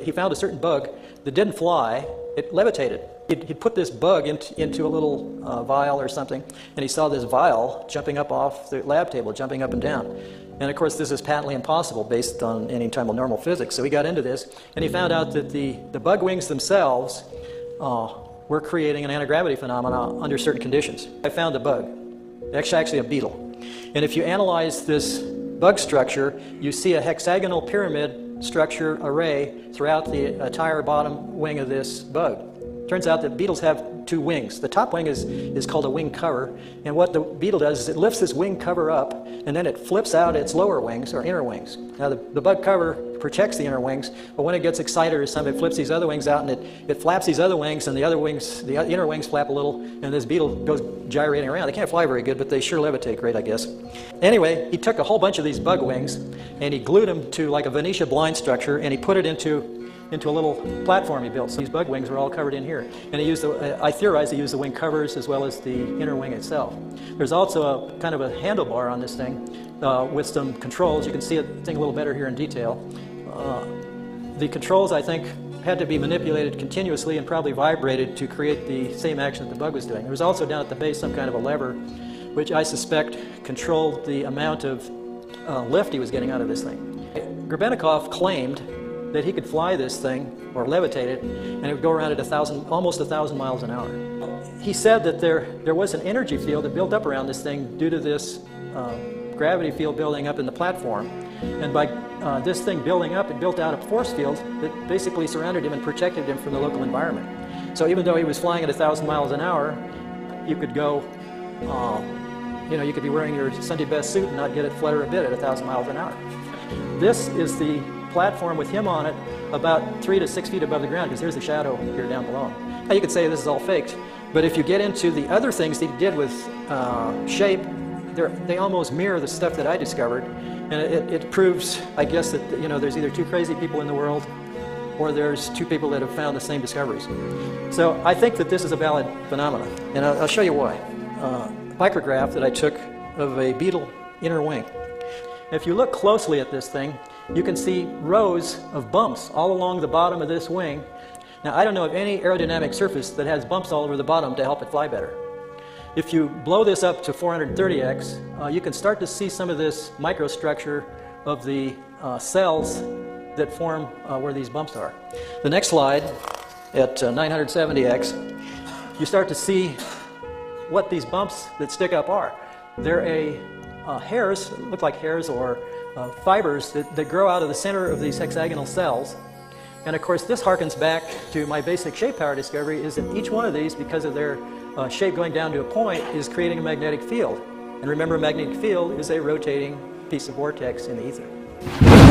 He found a certain bug that didn't fly, it levitated. He'd put this bug into a little vial or something, and he saw this vial jumping up off the lab table, jumping up and down. And of course, this is patently impossible based on any type of normal physics. So he got into this, and he found out that the bug wings themselves were creating an anti-gravity phenomena under certain conditions. I found a bug, actually a beetle. And if you analyze this bug structure, you see a hexagonal pyramid structure array throughout the entire bottom wing of this bug. Turns out that beetles have two wings. The top wing is called a wing cover, and what the beetle does is it lifts this wing cover up, and then it flips out its lower wings, or inner wings. Now the bug cover protects the inner wings, but when it gets excited or something, it flips these other wings out, and it flaps these other wings, and the inner wings flap a little, and this beetle goes gyrating around. They can't fly very good, but they sure levitate great, I guess. Anyway, he took a whole bunch of these bug wings, and he glued them to like a Venetia blind structure, and he put it into a little platform he built. So these bug wings were all covered in here. And he used I theorize he used the wing covers as well as the inner wing itself. There's also a kind of a handlebar on this thing with some controls. You can see it a little better here in detail. The controls, I think, had to be manipulated continuously and probably vibrated to create the same action that the bug was doing. There was also down at the base some kind of a lever, which I suspect controlled the amount of lift he was getting out of this thing. Grebennikov claimed that he could fly this thing, or levitate it, and it would go around at almost 1,000 miles an hour. He said that there was an energy field that built up around this thing due to this gravity field building up in the platform. And by this thing building up, it built out a force field that basically surrounded him and protected him from the local environment. So even though he was flying at 1,000 miles an hour, you could go, you could be wearing your Sunday best suit and not get it flutter a bit at 1,000 miles an hour. This is the platform with him on it about 3 to 6 feet above the ground, because there's the shadow here down below. Now you could say this is all faked, but if you get into the other things he did with shape, they almost mirror the stuff that I discovered, and it proves, I guess, that there's either two crazy people in the world or there's two people that have found the same discoveries. So I think that this is a valid phenomenon, and I'll show you why. A micrograph that I took of a beetle inner wing. If you look closely at this thing, you can see rows of bumps all along the bottom of this wing. Now, I don't know of any aerodynamic surface that has bumps all over the bottom to help it fly better. If you blow this up to 430x, you can start to see some of this microstructure of the cells that form where these bumps are. The next slide, at 970x, you start to see what these bumps that stick up are. They're hairs, look like hairs or fibers that grow out of the center of these hexagonal cells. And of course, this harkens back to my basic shape power discovery, is that each one of these, because of their shape going down to a point, is creating a magnetic field. And remember, a magnetic field is a rotating piece of vortex in the ether.